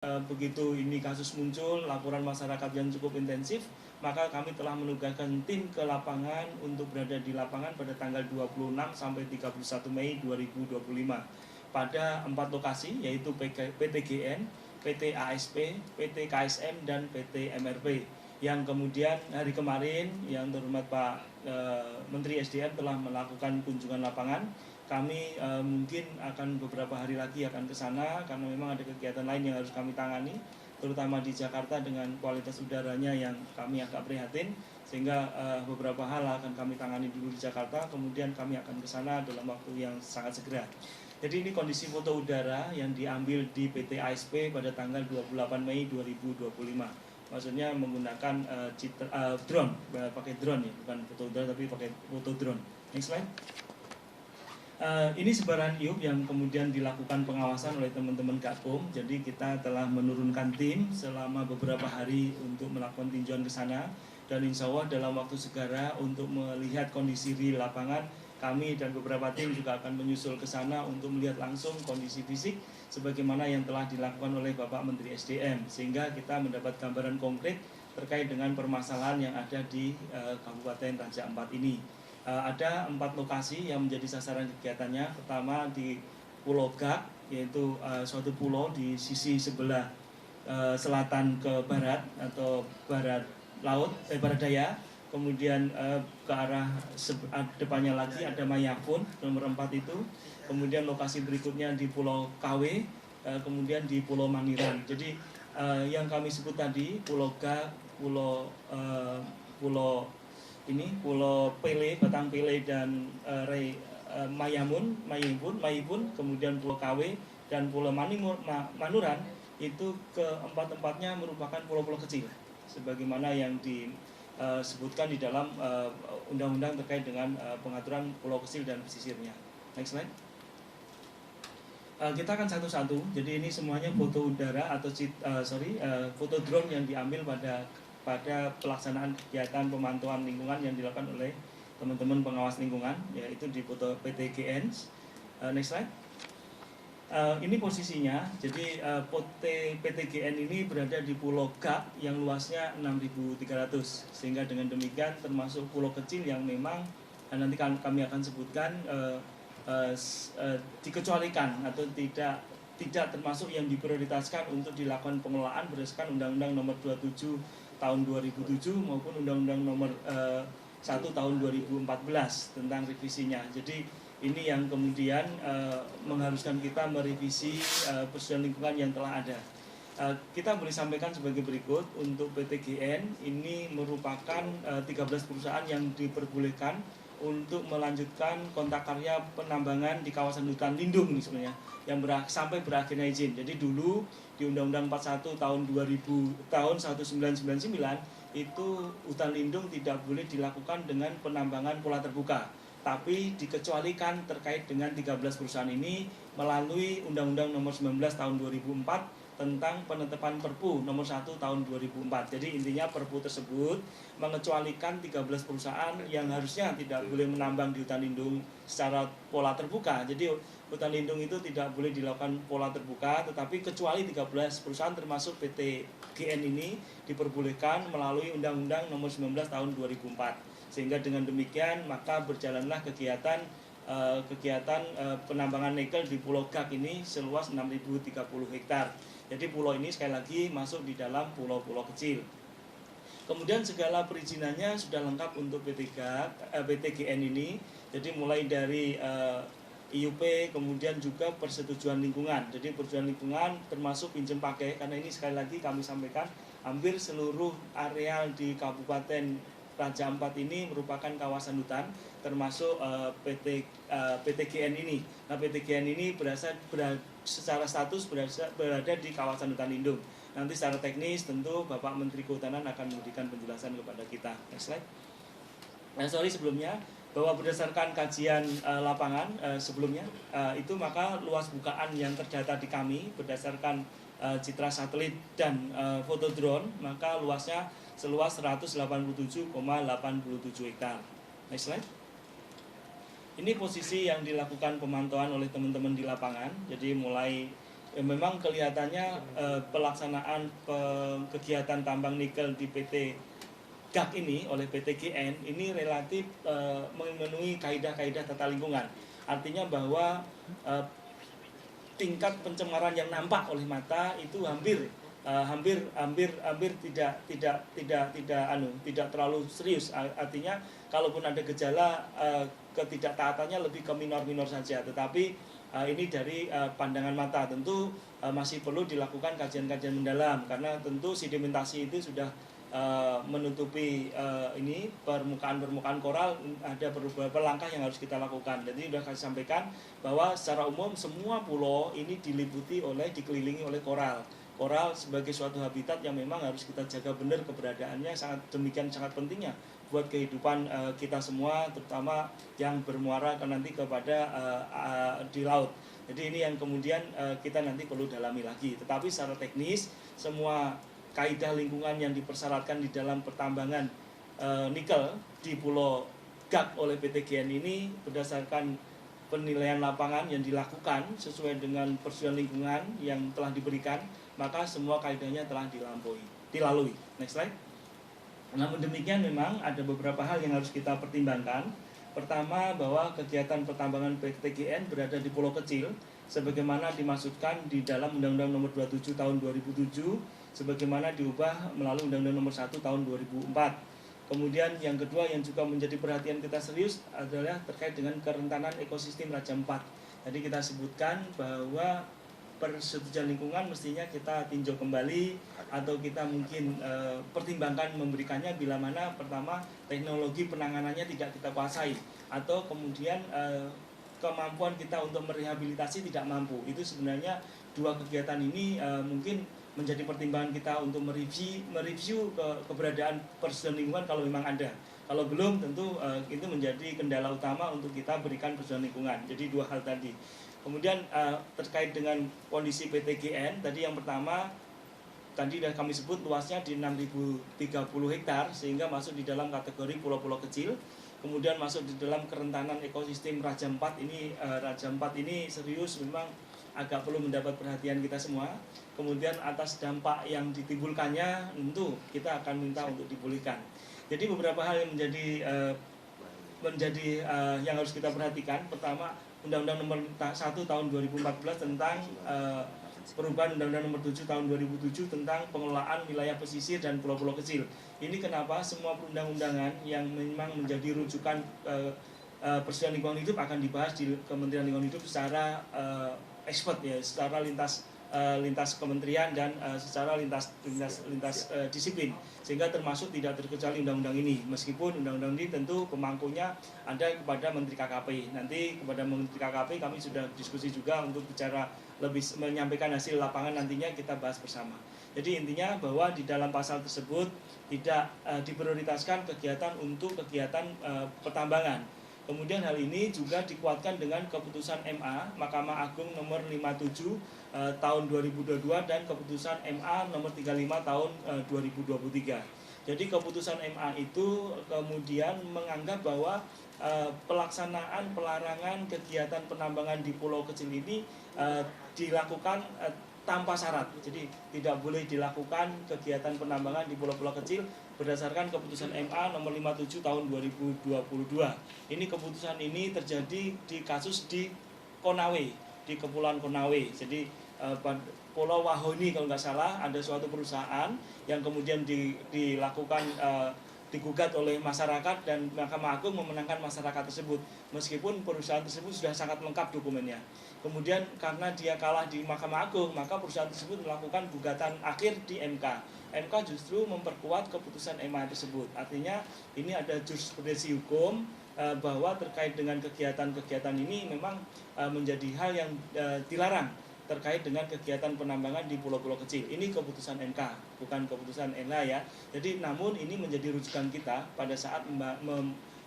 Begitu ini kasus muncul, laporan masyarakat yang cukup intensif, maka kami telah menugaskan tim ke lapangan untuk berada di lapangan pada tanggal 26 sampai 31 Mei 2025 pada 4 lokasi, yaitu PTGN, PT ASP, PT KSM, dan PT MRP. Yang kemudian hari kemarin yang terhormat Pak Menteri SDM telah melakukan kunjungan lapangan. Kami mungkin akan beberapa hari lagi akan ke sana karena memang ada kegiatan lain yang harus kami tangani, terutama di Jakarta dengan kualitas udaranya yang kami agak prihatin, sehingga beberapa hal akan kami tangani dulu di Jakarta, kemudian kami akan ke sana dalam waktu yang sangat segera. Jadi ini kondisi foto udara yang diambil di PT ASP pada tanggal 28 Mei 2025. Maksudnya menggunakan drone, pakai drone ya, bukan foto udara tapi pakai foto drone. Next slide. Ini sebaran iup yang kemudian dilakukan pengawasan oleh teman-teman Gakum. Jadi kita telah menurunkan tim selama beberapa hari untuk melakukan tinjauan ke sana. Dan insya Allah dalam waktu segera untuk melihat kondisi di lapangan, kami dan beberapa tim juga akan menyusul ke sana untuk melihat langsung kondisi fisik sebagaimana yang telah dilakukan oleh Bapak Menteri SDM. Sehingga kita mendapat gambaran konkret terkait dengan permasalahan yang ada di Kabupaten Raja Ampat ini. Ada 4 lokasi yang menjadi sasaran kegiatannya. Pertama di Pulau Gak, yaitu suatu pulau di sisi sebelah selatan ke barat atau barat laut, barat daya. Kemudian ke arah depannya lagi ada Mayapun, nomor 4 itu. Kemudian lokasi berikutnya di Pulau KW, kemudian di Pulau Mangiran. Jadi yang kami sebut tadi Pulau Gak, Pulau Pele, Batang Pele, dan Mayipun, kemudian Pulau KW dan Pulau Manuran, itu keempat-empatnya merupakan pulau-pulau kecil sebagaimana yang disebutkan di dalam undang-undang terkait dengan pengaturan pulau kecil dan pesisirnya. Next slide. Kita akan satu-satu. Jadi ini semuanya foto udara atau foto drone yang diambil pada pelaksanaan kegiatan pemantauan lingkungan yang dilakukan oleh teman-teman pengawas lingkungan, yaitu di foto PTGN. Next slide. Ini posisinya. Jadi PTGN ini berada di Pulau Gak yang luasnya 6.300, sehingga dengan demikian termasuk pulau kecil yang memang nanti kami akan sebutkan dikecualikan atau tidak termasuk yang diprioritaskan untuk dilakukan pengelolaan berdasarkan Undang-Undang Nomor 27 tahun 2007 maupun Undang-Undang Nomor 1 tahun 2014 tentang revisinya. Jadi ini yang kemudian mengharuskan kita merevisi persetujuan lingkungan yang telah ada. Kita boleh sampaikan sebagai berikut. Untuk PTGN ini merupakan 13 perusahaan yang diperbolehkan untuk melanjutkan kontrak karya penambangan di kawasan hutan lindung nih sebenarnya, yang sampai berakhirnya izin. Jadi dulu di Undang-Undang 41 tahun 1999 itu hutan lindung tidak boleh dilakukan dengan penambangan pola terbuka, tapi dikecualikan terkait dengan 13 perusahaan ini melalui Undang-Undang Nomor 19 tahun 2004 tentang penetapan Perpu Nomor 1 tahun 2004. Jadi intinya Perpu tersebut mengecualikan 13 perusahaan yang harusnya tidak boleh menambang di hutan lindung secara pola terbuka. Jadi hutan lindung itu tidak boleh dilakukan pola terbuka, tetapi kecuali 13 perusahaan termasuk PT GN ini diperbolehkan melalui Undang-Undang Nomor 19 tahun 2004. Sehingga dengan demikian maka berjalanlah kegiatan penambangan nikel di Pulau Gak ini seluas 6.030 hektar. Jadi pulau ini sekali lagi masuk di dalam pulau-pulau kecil. Kemudian segala perizinannya sudah lengkap untuk PTGN ini. Jadi mulai dari IUP, kemudian juga persetujuan lingkungan. Jadi persetujuan lingkungan termasuk pinjam pakai, karena ini sekali lagi kami sampaikan hampir seluruh areal di Kabupaten Raja Ampat ini merupakan kawasan hutan, termasuk PTGN ini. Nah, PTGN ini secara status berada di kawasan hutan lindung. Nanti secara teknis tentu Bapak Menteri Kehutanan akan memberikan penjelasan kepada kita. Next slide. Sebelumnya bahwa berdasarkan kajian lapangan sebelumnya itu maka luas bukaan yang terdata di kami berdasarkan citra satelit dan foto drone, maka luasnya seluas 187,87 hektar. Next slide. Ini posisi yang dilakukan pemantauan oleh teman-teman di lapangan. Jadi mulai memang kelihatannya pelaksanaan kegiatan tambang nikel di PT GAC ini oleh PT GN ini relatif memenuhi kaidah-kaidah tata lingkungan. Artinya bahwa tingkat pencemaran yang nampak oleh mata itu hampir tidak terlalu serius. Artinya kalaupun ada gejala ketidaktaatannya lebih ke minor saja. Tetapi ini dari pandangan mata, tentu masih perlu dilakukan kajian-kajian mendalam karena tentu sedimentasi itu sudah menutupi ini permukaan koral. Ada beberapa langkah yang harus kita lakukan. Jadi sudah kami sampaikan bahwa secara umum semua pulau ini dikelilingi oleh koral sebagai suatu habitat yang memang harus kita jaga benar keberadaannya, sangat pentingnya buat kehidupan kita semua, terutama yang bermuara nanti kepada di laut. Jadi ini yang kemudian kita nanti perlu dalami lagi. Tetapi secara teknis semua kaidah lingkungan yang dipersyaratkan di dalam pertambangan nikel di Pulau GAC oleh PT GN ini berdasarkan penilaian lapangan yang dilakukan sesuai dengan persetujuan lingkungan yang telah diberikan, maka semua kaidahnya telah dilalui. Next slide. Namun demikian memang ada beberapa hal yang harus kita pertimbangkan. Pertama, bahwa kegiatan pertambangan PT GN berada di pulau kecil sebagaimana dimaksudkan di dalam Undang-Undang Nomor 27 Tahun 2007 sebagaimana diubah melalui Undang-Undang Nomor 1 Tahun 2004. Kemudian yang kedua yang juga menjadi perhatian kita serius adalah terkait dengan kerentanan ekosistem Raja Ampat. Tadi kita sebutkan bahwa persetujuan lingkungan mestinya kita tinjau kembali atau kita mungkin pertimbangkan memberikannya bila mana pertama teknologi penanganannya tidak kita kuasai atau kemudian kemampuan kita untuk merehabilitasi tidak mampu. Itu sebenarnya dua kegiatan ini mungkin menjadi pertimbangan kita untuk mereview keberadaan persetujuan lingkungan kalau memang ada. Kalau belum tentu itu menjadi kendala utama untuk kita berikan persetujuan lingkungan. Jadi dua hal tadi. Kemudian terkait dengan kondisi PT GN, tadi yang pertama tadi sudah kami sebut luasnya di 6.030 hektar sehingga masuk di dalam kategori pulau-pulau kecil. Kemudian masuk di dalam kerentanan ekosistem Raja Ampat ini. Raja Ampat ini serius memang agak perlu mendapat perhatian kita semua. Kemudian atas dampak yang ditimbulkannya tentu kita akan minta untuk dipulihkan. Jadi beberapa hal yang menjadi yang harus kita perhatikan. Pertama, Undang-Undang Nomor 1 Tahun 2014 tentang perubahan Undang-Undang Nomor 7 Tahun 2007 tentang pengelolaan wilayah pesisir dan pulau-pulau kecil. Ini kenapa semua perundang-undangan yang memang menjadi rujukan persetujuan lingkungan hidup akan dibahas di Kementerian Lingkungan Hidup secara expert ya, secara lintas kementerian dan secara lintas disiplin, sehingga termasuk tidak terkecuali undang-undang ini. Meskipun undang-undang ini tentu pemangkunya ada kepada Menteri KKP. Nanti kepada Menteri KKP kami sudah diskusi juga untuk bicara lebih menyampaikan hasil lapangan, nantinya kita bahas bersama. Jadi intinya bahwa di dalam pasal tersebut tidak diprioritaskan kegiatan untuk kegiatan pertambangan. Kemudian hal ini juga dikuatkan dengan keputusan MA Mahkamah Agung nomor 57 tahun 2022 dan keputusan MA nomor 35 tahun 2023. Jadi keputusan MA itu kemudian menganggap bahwa pelaksanaan pelarangan kegiatan penambangan di pulau kecil ini dilakukan tanpa syarat. Jadi tidak boleh dilakukan kegiatan penambangan di pulau-pulau kecil berdasarkan keputusan MA nomor 57 tahun 2022. Ini keputusan ini terjadi di kasus di Konawe, di Kepulauan Konawe. Jadi Pulau Wahoni kalau nggak salah ada suatu perusahaan yang kemudian dilakukan digugat oleh masyarakat dan Mahkamah Agung memenangkan masyarakat tersebut. Meskipun perusahaan tersebut sudah sangat lengkap dokumennya. Kemudian karena dia kalah di Mahkamah Agung, maka perusahaan tersebut melakukan gugatan akhir di MK. MK justru memperkuat keputusan MA tersebut. Artinya ini ada jurisprudensi hukum bahwa terkait dengan kegiatan-kegiatan ini memang menjadi hal yang dilarang terkait dengan kegiatan penambangan di pulau-pulau kecil. Ini keputusan MK, bukan keputusan NA ya. Jadi namun ini menjadi rujukan kita pada saat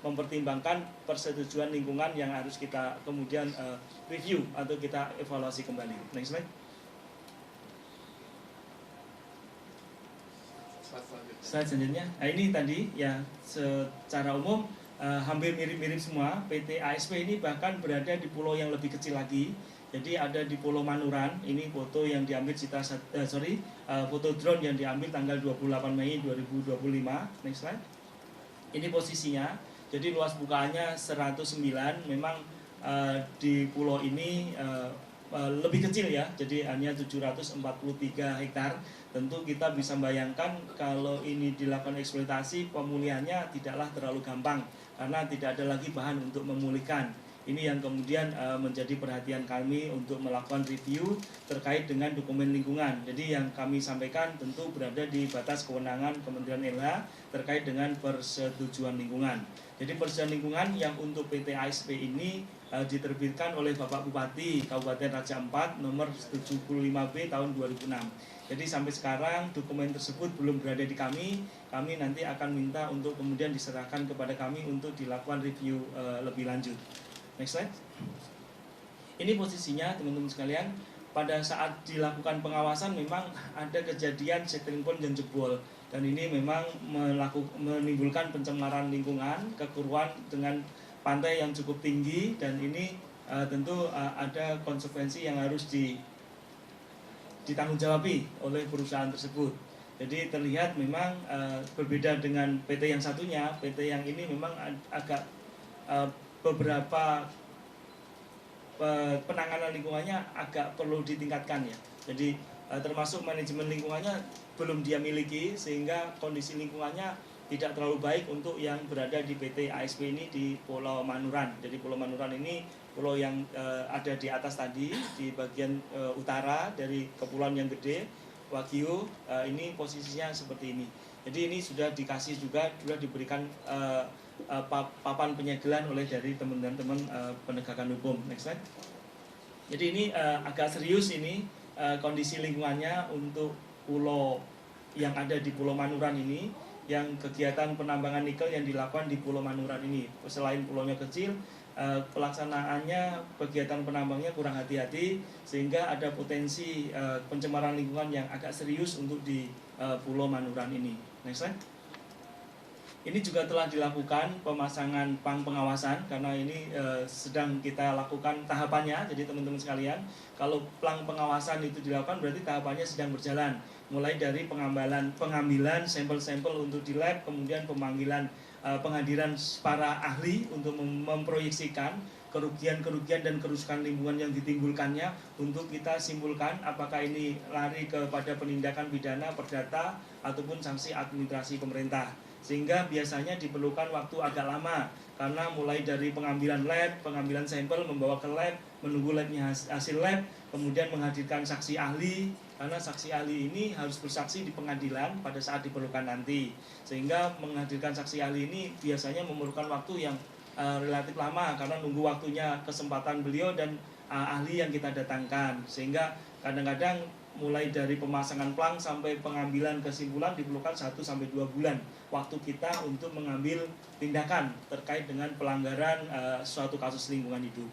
mempertimbangkan persetujuan lingkungan yang harus kita kemudian review atau kita evaluasi kembali. Next slide. Slide selanjutnya. Nah ini tadi ya secara umum hampir mirip-mirip semua. PT ASP ini bahkan berada di pulau yang lebih kecil lagi, Jadi ada di Pulau Manuran, ini foto yang diambil foto drone yang diambil tanggal 28 Mei 2025. Next slide. Ini posisinya. Jadi luas bukaannya 109. Memang di pulau ini lebih kecil ya. Jadi hanya 743 hektar. Tentu kita bisa bayangkan kalau ini dilakukan eksploitasi, pemulihannya tidaklah terlalu gampang karena tidak ada lagi bahan untuk memulihkan. Ini yang kemudian menjadi perhatian kami untuk melakukan review terkait dengan dokumen lingkungan. Jadi yang kami sampaikan tentu berada di batas kewenangan Kementerian LH terkait dengan persetujuan lingkungan. Jadi persetujuan lingkungan yang untuk PT ASP ini diterbitkan oleh Bapak Bupati Kabupaten Raja Ampat nomor 75B tahun 2006. Jadi sampai sekarang dokumen tersebut belum berada di kami. Kami nanti akan minta untuk kemudian diserahkan kepada kami untuk dilakukan review lebih lanjut. Next slide. Ini posisinya teman-teman sekalian. Pada saat dilakukan pengawasan memang ada kejadian setting pond yang jebol. Dan ini memang menimbulkan pencemaran lingkungan, kekeruan dengan pantai yang cukup tinggi. Dan ini tentu ada konsekuensi yang harus ditanggung-jawabi oleh perusahaan tersebut. Jadi terlihat memang berbeda dengan PT yang satunya. PT yang ini memang agak beberapa penanganan lingkungannya agak perlu ditingkatkan ya. Jadi termasuk manajemen lingkungannya belum dia miliki sehingga kondisi lingkungannya tidak terlalu baik untuk yang berada di PT ASP ini di Pulau Manuran. Jadi Pulau Manuran ini pulau yang ada di atas tadi di bagian utara dari kepulauan yang gede Wagyu. Ini posisinya seperti ini. Jadi ini sudah dikasih juga, sudah diberikan papan penyegelan oleh dari teman-teman penegakan hukum. Next slide. Jadi ini agak serius ini kondisi lingkungannya untuk pulau yang ada di Pulau Manuran ini, yang kegiatan penambangan nikel yang dilakukan di Pulau Manuran ini. Selain pulaunya kecil, pelaksanaannya kegiatan penambangnya kurang hati-hati sehingga ada potensi pencemaran lingkungan yang agak serius untuk di Pulau Manuran ini. Next slide. Ini juga telah dilakukan pemasangan pang pengawasan karena ini sedang kita lakukan tahapannya. Jadi teman-teman sekalian, kalau plang pengawasan itu dilakukan berarti tahapannya sedang berjalan. Mulai dari pengambilan sampel-sampel untuk di lab, kemudian pemanggilan penghadiran para ahli untuk memproyeksikan kerugian-kerugian dan kerusakan lingkungan yang ditimbulkannya untuk kita simpulkan apakah ini lari kepada penindakan pidana, perdata ataupun sanksi administrasi pemerintah. Sehingga biasanya diperlukan waktu agak lama karena mulai dari pengambilan lab, pengambilan sampel, membawa ke lab, menunggu labnya hasil lab, kemudian menghadirkan saksi ahli karena saksi ahli ini harus bersaksi di pengadilan pada saat diperlukan nanti. Sehingga menghadirkan saksi ahli ini biasanya memerlukan waktu yang relatif lama karena nunggu waktunya kesempatan beliau dan ahli yang kita datangkan. Sehingga kadang-kadang mulai dari pemasangan plang sampai pengambilan kesimpulan diperlukan 1-2 bulan waktu kita untuk mengambil tindakan terkait dengan pelanggaran suatu kasus lingkungan hidup.